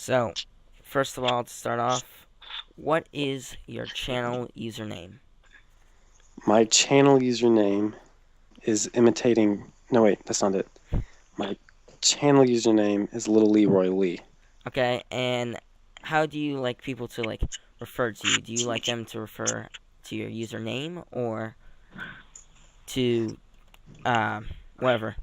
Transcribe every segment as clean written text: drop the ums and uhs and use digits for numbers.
So, first of all, to start off, what is your channel username? My channel username is imitating. No, wait, that's not it. My channel username is Littleleeroylee. Okay, and how do you like people to refer to you? Do you like them to refer to your username or to whatever?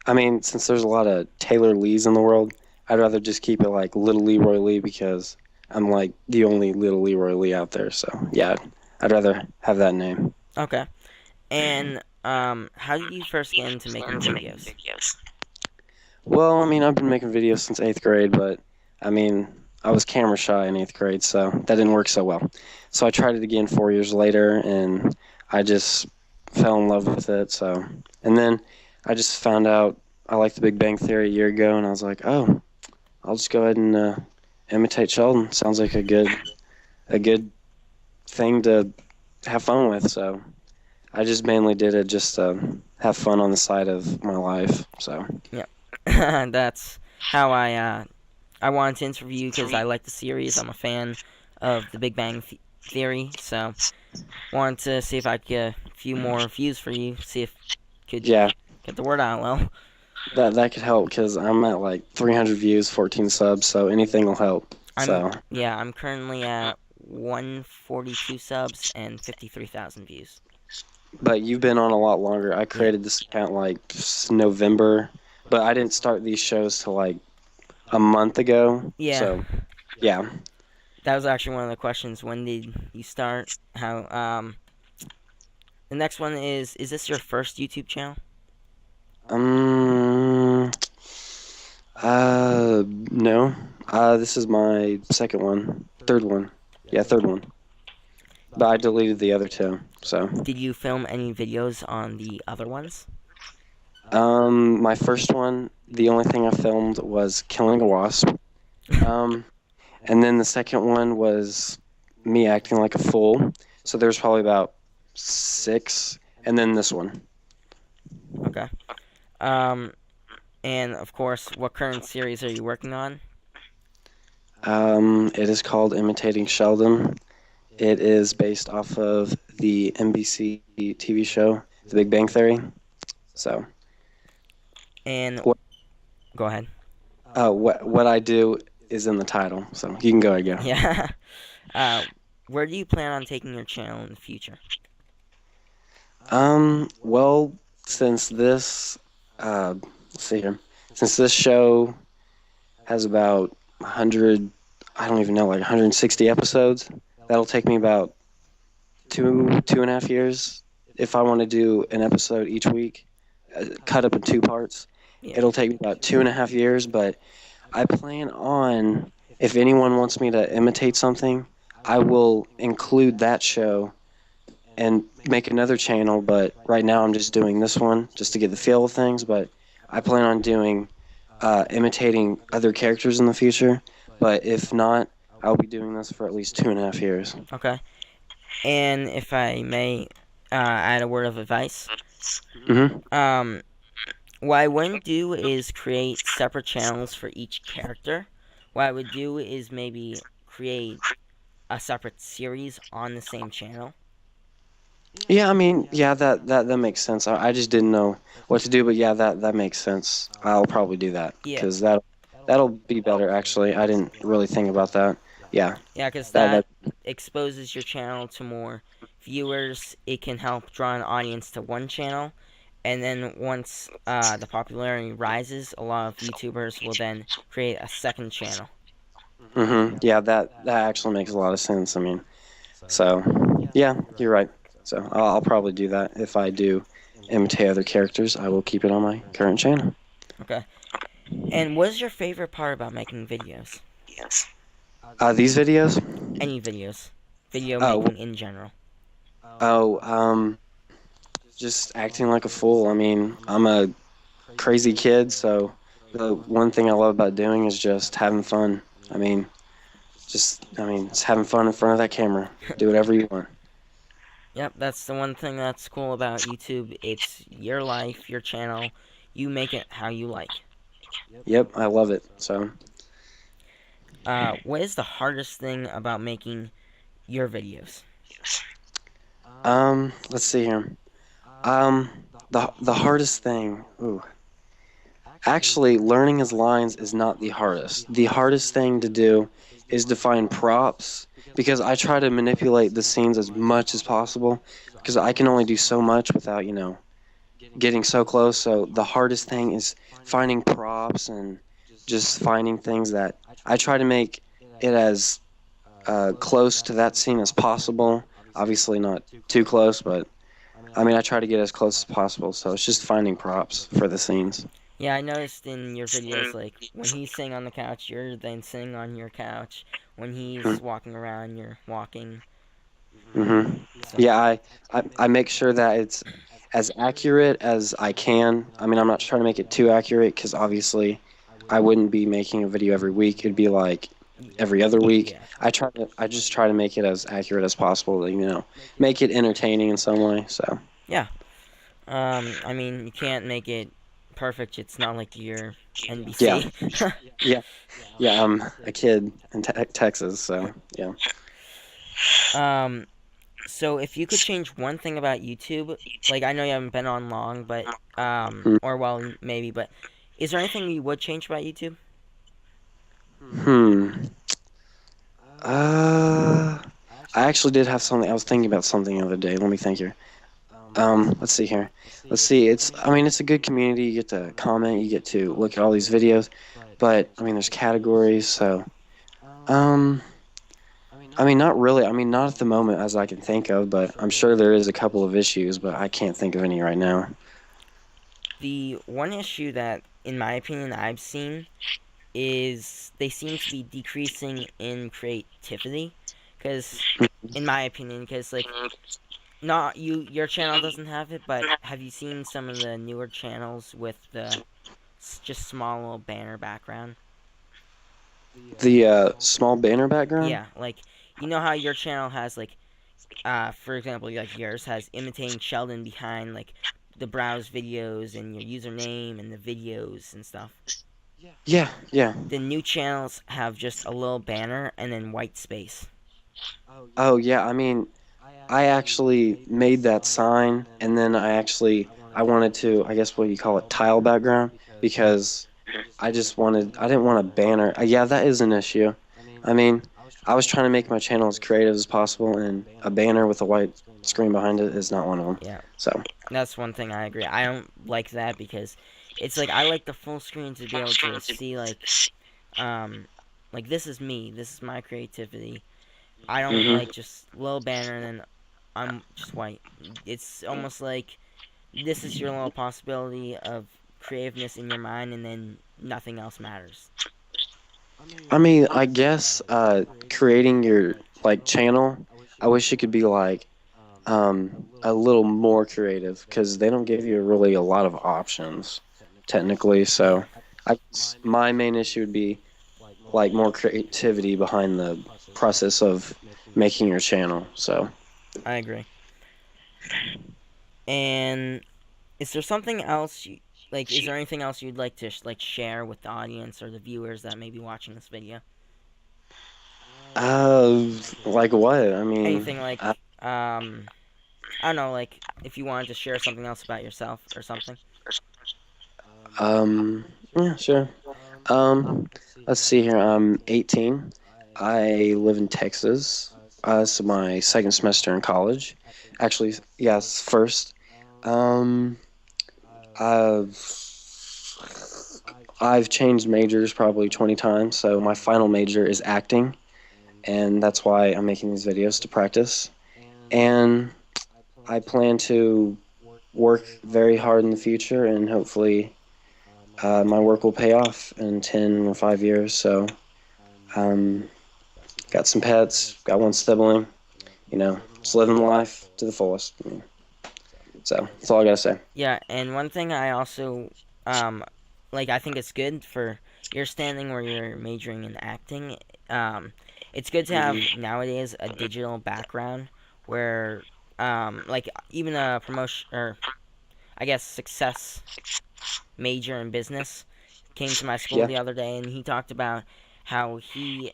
I mean, since there's a lot of Taylor Lees in the world, I'd rather just keep it like Little Leroy Lee because I'm like the only Little Leroy Lee out there. So yeah, I'd rather have that name. Okay, and how did you first get into making videos? Well, I mean, I've been making videos since eighth grade, but I mean, I was camera shy in eighth grade, so that didn't work so well. So I tried it again 4 years later, and I just fell in love with it. So, and then I just found out I liked The Big Bang Theory a year ago, and I was like, oh, I'll just go ahead and imitate Sheldon. Sounds like a good thing to have fun with. So I just mainly did it just to have fun on the side of my life. So Yeah, that's how I wanted to interview you because I like the series. I'm a fan of The Big Bang Theory, so wanted to see if I could get a few more views for you. See if could yeah, get the word out. Well, that could help because I'm at like 300 views, 14 subs. So anything will help. So, I'm currently at 142 subs and 53,000 views. but you've been on a lot longer. I Yeah, created this account like November, but I didn't start these shows till like a month ago. yeah. So yeah. That was actually one of the questions. When did you start? How? The next one is this your first YouTube channel? Um. No. This is my second one, third one. Yeah, third one. But I deleted the other two. So, Did you film any videos on the other ones? my first one, the only thing I filmed was killing a wasp. Um, and then the second one was me acting like a fool. So there's probably about six, and then this one. Okay. Um, and of course, what current series are you working on? It is called Imitating Sheldon. It is based off of the NBC TV show, The Big Bang Theory. So, And what go ahead. what I do is in the title. So you can go ahead, go. Yeah. uh, where do you plan on taking your channel in the future? Well, since this, let's see here, since this show has about 100, I don't even know, like 160 episodes, that'll take me about 2.5 years. If I want to do an episode each week, cut up in two parts, Yeah. it'll take me about 2.5 years. But I plan on, if anyone wants me to imitate something, I will include that show and make another channel. But right now, I'm just doing this one just to get the feel of things. But I plan on doing imitating other characters in the future. But if not, I'll be doing this for at least 2.5 years. Okay. And if I may add a word of advice, Hmm. um, what I wouldn't do is create separate channels for each character. What I would do is maybe create a separate series on the same channel. Yeah, I mean, yeah, that makes sense. I just didn't know what to do, but yeah, that makes sense. I'll probably do that Yeah, because that'll be better. Actually, I didn't really think about that. Yeah, yeah, because that that exposes your channel to more viewers. It can help draw an audience to one channel, and then once the popularity rises, a lot of YouTubers will then create a second channel. yeah, that actually makes a lot of sense. I mean, so yeah, you're right. So I'll probably do that if I do imitate other characters. I will keep it on my current channel. Okay. And what is your favorite part about making videos? These videos. Any videos, video Oh, making in general. oh, just acting like a fool. I mean, I'm a crazy kid, so the one thing I love about doing is just having fun. I mean, it's having fun in front of that camera. Do whatever you want. Yep, that's the one thing that's cool about YouTube. It's your life, your channel. You make it how you like. Yep, I love it. So, what is the hardest thing about making your videos? Let's see here. Um, the hardest thing. Ooh. Actually, learning his lines is not the hardest. The hardest thing to do is to find props because I try to manipulate the scenes as much as possible because I can only do so much without, getting so close. So the hardest thing is finding props and just finding things that I try to make it as close to that scene as possible. Obviously, not too close, but I mean, I try to get as close as possible. So it's just finding props for the scenes. Yeah, I noticed in your videos, like when he's sitting on the couch, you're then sitting on your couch. When he's walking around, you're walking. Mm-hmm. So Yeah, I make sure that it's as accurate as I can. I mean, I'm not trying to make it too accurate because obviously I wouldn't be making a video every week. It'd be like every other week. yeah, I just try to make it as accurate as possible to, make it entertaining in some way. So, yeah. I mean, you can't make it perfect. It's not like you're yeah, NBC. yeah, yeah. I'm a kid in Texas, so yeah. um, so if you could change one thing about YouTube, like I know you haven't been on long, but or well, maybe, but is there anything you would change about YouTube? Hmm. Uh, I actually did have something. I was thinking about something the other day. Let me think here. Let's see here. Let's see. I mean, it's a good community. You get to comment. You get to look at all these videos. But I mean, there's categories. So, um, I mean, not really. I mean, not at the moment as I can think of. But I'm sure there is a couple of issues. But I can't think of any right now. The one issue that, in my opinion, I've seen is they seem to be decreasing in creativity. Because, in my opinion, because like not your channel doesn't have it, but have you seen some of the newer channels with the just small little banner background? The small banner background. Yeah, like you know how your channel has like for example, like yours has imitating Sheldon behind like the browse videos and your username and the videos and stuff. Yeah, yeah. The new channels have just a little banner and then white space. Oh, yeah. I mean, I actually made that sign, and then I wanted to, I guess what you call it, tile background, because I didn't want a banner. Yeah, that is an issue. I mean, I was trying to make my channel as creative as possible, and a banner with a white screen behind it is not one of them. Yeah, So, that's one thing I agree. I don't like that because it's like I like the full screen to be able to see um like this is me, this is my creativity. I don't hmm like just little banner and then I'm just white. It's almost like this is your little possibility of creativeness in your mind and then nothing else matters. I mean, I guess creating your like channel, I wish it could be like a little more creative because they don't give you really a lot of options technically. Yeah, So my main issue would be like more creativity behind the process of making your channel. So I agree. And is there something else you like? Is there anything else you'd like to like share with the audience or the viewers that may be watching this video? uh, like what? I mean, Anything like I don't know, like if you wanted to share something else about yourself or something. um, yeah, sure. Let's see here. I'm 18. I live in Texas. It's my second semester in college. Actually, yes, first. Um, I've I've changed majors probably 20 times, so my final major is acting, and that's why I'm making these videos to practice. And I plan to work very hard in the future, and hopefully, my work will pay off in 10 or 5 years. So, um, got some pets, got one sibling, just living life to the fullest. So that's all I gotta say. Yeah, and one thing I also um like I think it's good for your standing where you're majoring in acting. Um it's good to have hmm nowadays a digital background where like even a promotion or I guess success major in business came to my school Yeah. the other day and he talked about how he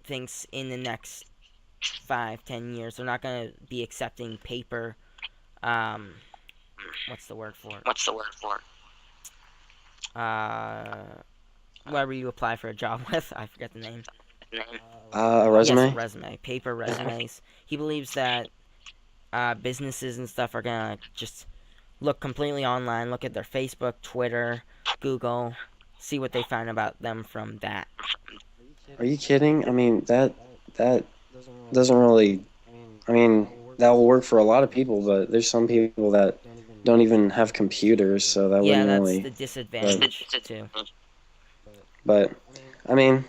thinks in the next 5, 10 years they're not going to be accepting paper. Um, what's the word for it? Uh, whatever you apply for a job with, I forget the name. A Yes, a resume? resume, paper resumes. He believes that businesses and stuff are gonna just look completely online, look at their Facebook, Twitter, Google, see what they find about them from that. Are you kidding? I mean, that doesn't really. I mean, that will work for a lot of people, but there's some people that don't even have computers, so that Yeah, wouldn't that's really the work. disadvantage too. But I mean,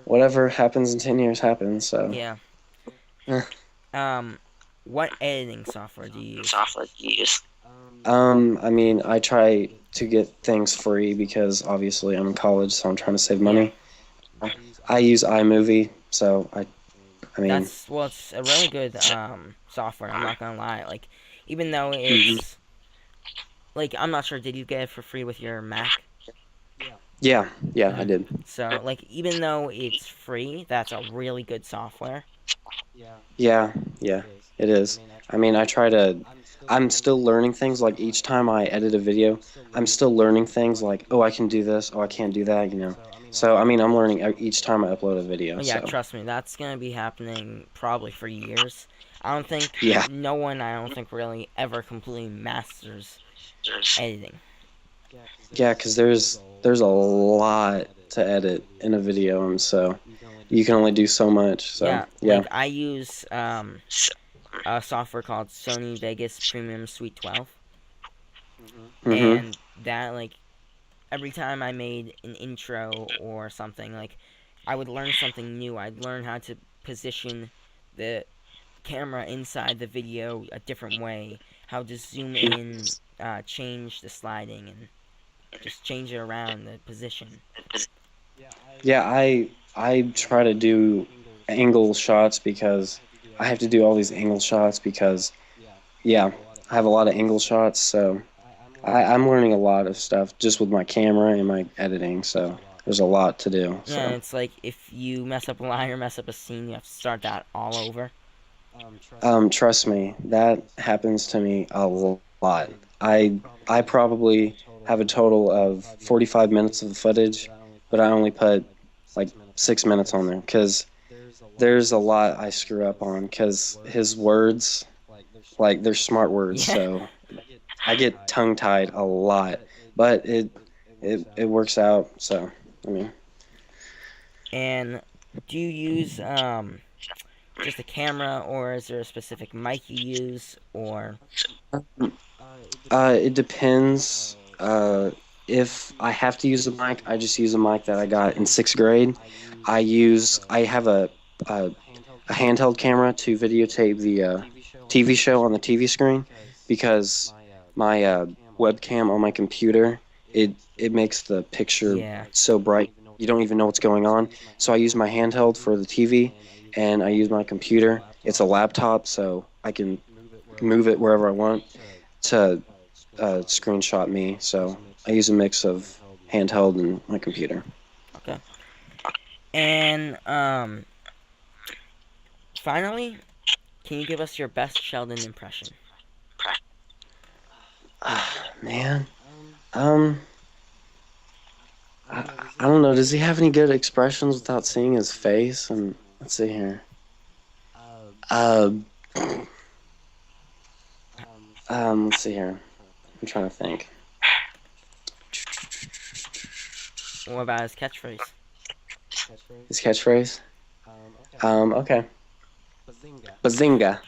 whatever happens in 10 years happens. So, Yeah. eh. Um, what editing software do you use? I mean, I try to get things free because obviously I'm in college, so I'm trying to save Yeah, money. I use iMovie, so I mean, that's well, it's a really good software. I'm not gonna lie. Like, even though mhm. it's like I'm not sure, did you get it for free with your Mac? Yeah, yeah, I Hmm. did. So like, even though it's free, that's a really good software. Yeah, yeah, it is. I mean, I try to. I'm still learning things. Like each time I edit a video, I'm still learning things. Like, oh, I can do this. Oh, I can't do that. So I mean, I'm learning each time I upload a video. Oh yeah, So trust me, that's gonna be happening probably for years. I don't think yeah, no one, I don't think really ever completely masters editing. yeah, because there's a lot to edit in a video, and so you can only do so much. So Yeah, yeah. like I use a software called Sony Vegas Premium Suite 12, Mhm. and that like every time I made an intro or something, like I would learn something new. I'd learn how to position the camera inside the video a different way, how to zoom in, change the sliding, and just change it around the position. Yeah, I try to do angle shots because I have to do all these angle shots because yeah, I have a lot of angle shots, so I'm learning a lot of stuff just with my camera and my editing, so there's a lot to do. Yeah, So it's like if you mess up a line or mess up a scene, you have to start that all over. trust me, that happens to me a lot. I probably have a total of 45 minutes of the footage, but I only put like 6 minutes on there because there's a lot I screw up on because his words, like they're smart words, Yeah. so I get tongue tied a lot, but it works out. So I mean, And do you use just a camera, or is there a specific mic you use, or it depends. If I have to use a mic, I just use a mic that I got in 6th grade. I have a, a handheld camera to videotape the TV show on the TV screen because my webcam on my computer it makes the picture yeah, so bright you don't even know what's going on. So I use my handheld for the TV, and I use my computer. It's a laptop, so I can move it wherever I want to screenshot me. So I use a mix of handheld and my computer. okay. And finally, can you give us your best Sheldon impression? Man, um, I don't know. Does he have any good expressions without seeing his face? And let's see here. Uh, let's see here. I'm trying to think. What about his catchphrase? His catchphrase. Okay. Bazinga.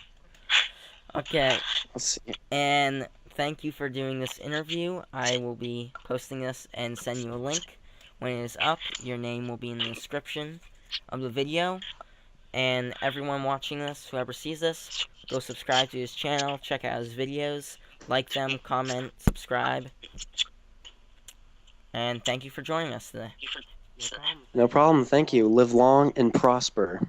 Okay, Let's see. and thank you for doing this interview. I will be posting this and send you a link. When it is up, your name will be in the description of the video. And everyone watching this, whoever sees this, go subscribe to his channel, check out his videos, like them, comment, subscribe. And thank you for joining us today. No problem. Thank you. Live long and prosper.